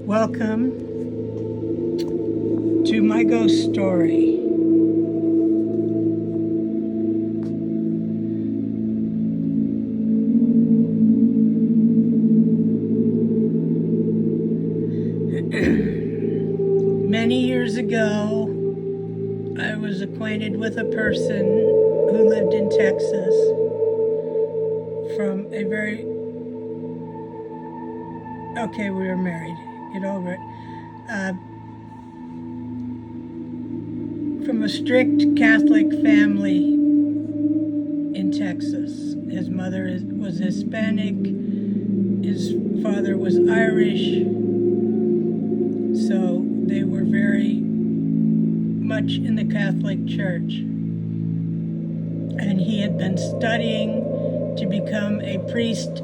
Welcome to my ghost story. Many years ago, I was acquainted with a person who lived in Texas from a very... Okay, we were married. Get over it. From a strict Catholic family in Texas. His mother was Hispanic. His father was Irish. So they were very much in the Catholic Church. And he had been studying to become a priest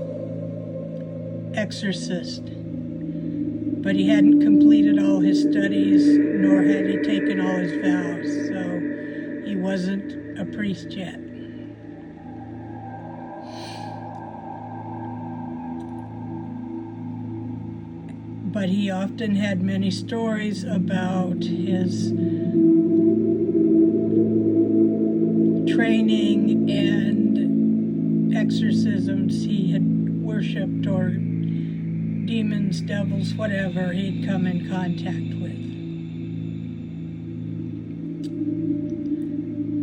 exorcist. But he hadn't completed all his studies, nor had he taken all his vows, so he wasn't a priest yet. But he often had many stories about his training and exorcisms he had worshipped, or demons, devils, whatever he'd come in contact with.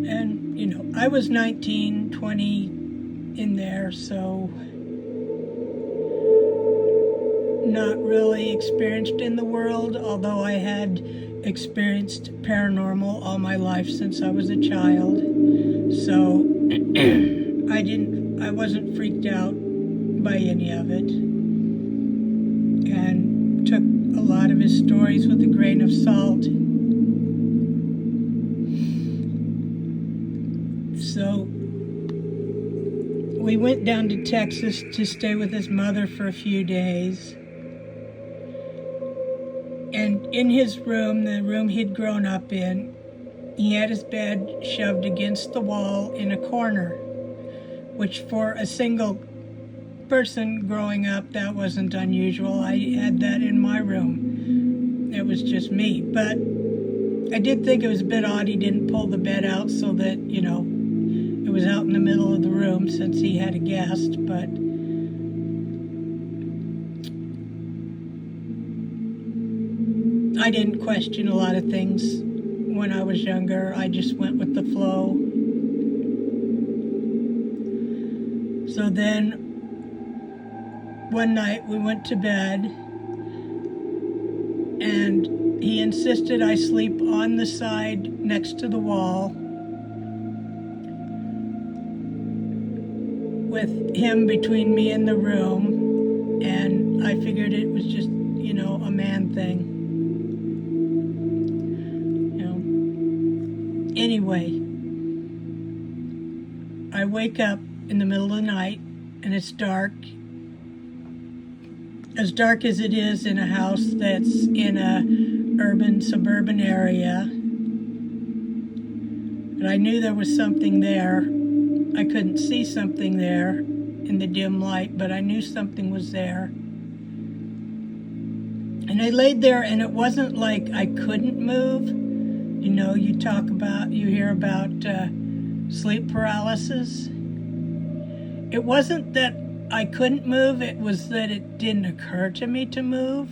And, I was 19, 20 in there, so not really experienced in the world, although I had experienced paranormal all my life since I was a child. So I wasn't freaked out by any of it, and took a lot of his stories with a grain of salt. So we went down to Texas to stay with his mother for a few days. And in his room, the room he'd grown up in, he had his bed shoved against the wall in a corner, which for a single person growing up, that wasn't unusual. I had that in my room. It was just me. But I did think it was a bit odd he didn't pull the bed out so that, it was out in the middle of the room since he had a guest. But I didn't question a lot of things when I was younger. I just went with the flow. So then one night we went to bed, and he insisted I sleep on the side next to the wall with him between me and the room, and I figured it was just, a man thing. Anyway, I wake up in the middle of the night, and it's dark. As dark as it is in a house that's in a urban, suburban area. But I knew there was something there. I couldn't see something there in the dim light, but I knew something was there. And I laid there, and it wasn't like I couldn't move. You hear about sleep paralysis. It wasn't that I couldn't move, it was that it didn't occur to me to move.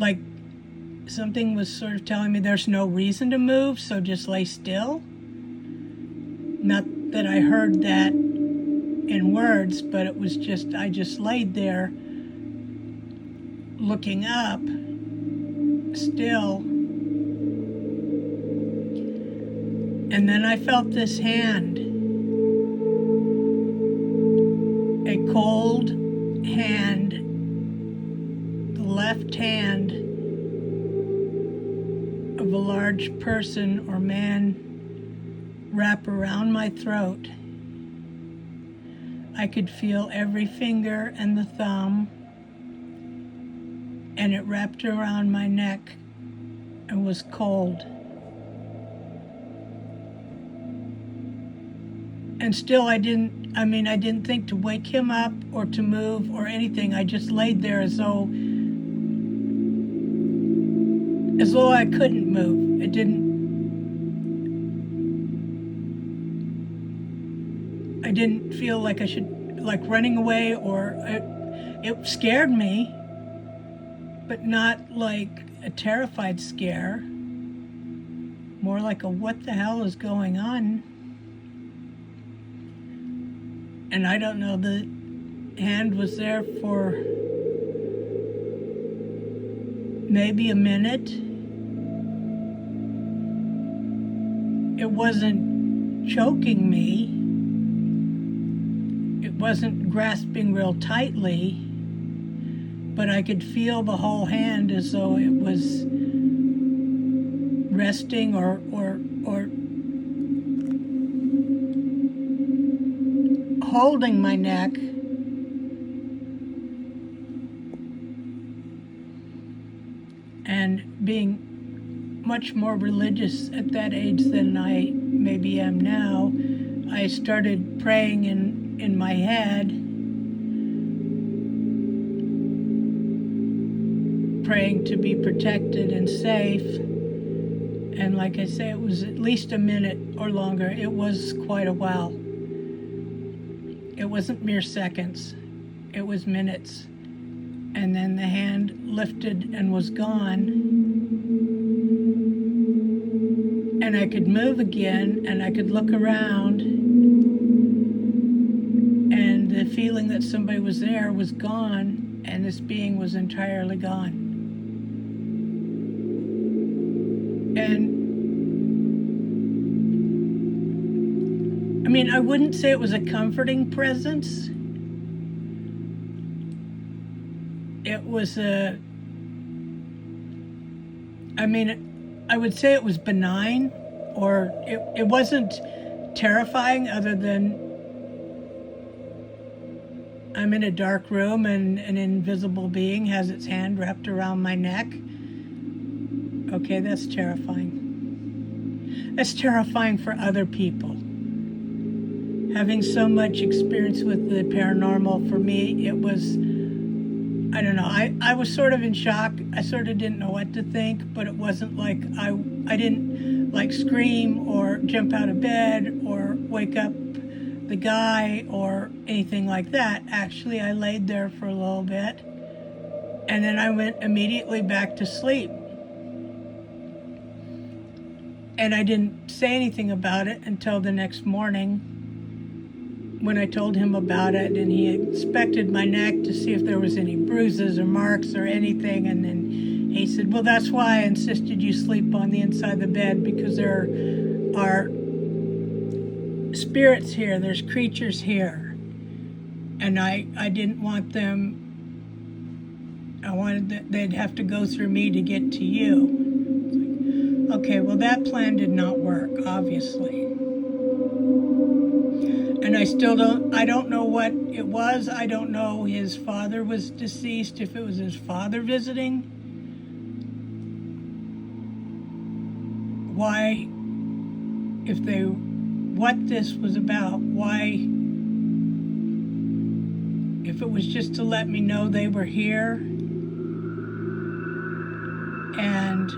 Like something was sort of telling me there's no reason to move, so just lay still. Not that I heard that in words, but it was just, I just laid there looking up, still. And then I felt this hand. A cold hand, the left hand of a large person or man, wrap around my throat. I could feel every finger and the thumb, and it wrapped around my neck and was cold. And still I didn't think to wake him up or to move or anything. I just laid there as though as though I couldn't move. I didn't feel like I should, like running away, or it scared me, but not like a terrified scare. More like a what the hell is going on? And I don't know, the hand was there for maybe a minute. It wasn't choking me. It wasn't grasping real tightly, but I could feel the whole hand as though it was resting or holding my neck. And being much more religious at that age than I maybe am now, I started praying in my head, praying to be protected and safe. And like I say, it was at least a minute or longer. It was quite a while. It wasn't mere seconds. It was minutes. And then the hand lifted and was gone. And I could move again, and I could look around. And the feeling that somebody was there was gone, and this being was entirely gone. And I mean, I wouldn't say it was a comforting presence. It was I would say it was benign, or it wasn't terrifying, other than I'm in a dark room and an invisible being has its hand wrapped around my neck. Okay, that's terrifying. That's terrifying for other people. Having so much experience with the paranormal, for me, it was, I don't know, I was sort of in shock. I sort of didn't know what to think, but it wasn't like I didn't like scream or jump out of bed or wake up the guy or anything like that. Actually, I laid there for a little bit, and then I went immediately back to sleep. And I didn't say anything about it until the next morning, when I told him about it, and he inspected my neck to see if there was any bruises or marks or anything. And then he said, well, that's why I insisted you sleep on the inside of the bed, because there are spirits here, there's creatures here. And I didn't want them, I wanted that they'd have to go through me to get to you. Okay, well, that plan did not work, obviously. And I don't know what it was. I don't know, his father was deceased, if it was his father visiting. Why, what this was about, why, if it was just to let me know they were here and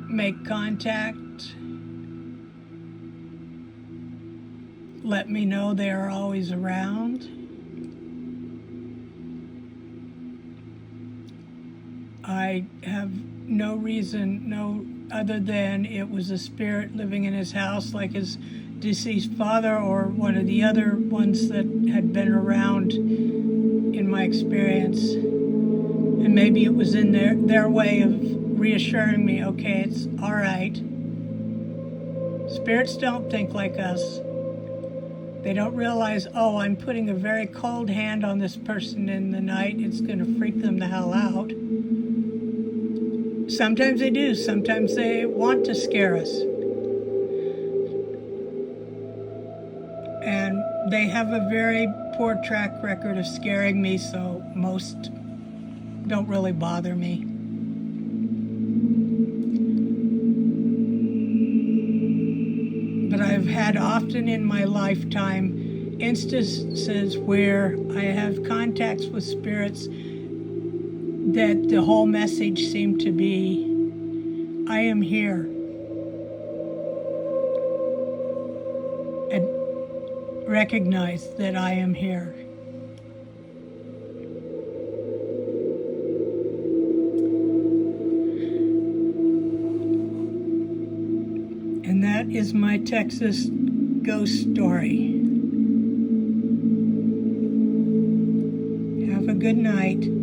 make contact, let me know they are always around. I have no reason, other than it was a spirit living in his house, like his deceased father or one of the other ones that had been around in my experience. And maybe it was in their way of reassuring me, okay, it's all right. Spirits don't think like us. They don't realize, oh, I'm putting a very cold hand on this person in the night. It's going to freak them the hell out. Sometimes they do. Sometimes they want to scare us. And they have a very poor track record of scaring me, so most don't really bother me. But I've had often in my lifetime instances where I have contacts with spirits that the whole message seemed to be, I am here. And recognize that I am here. And that is my Texas ghost story. Have a good night.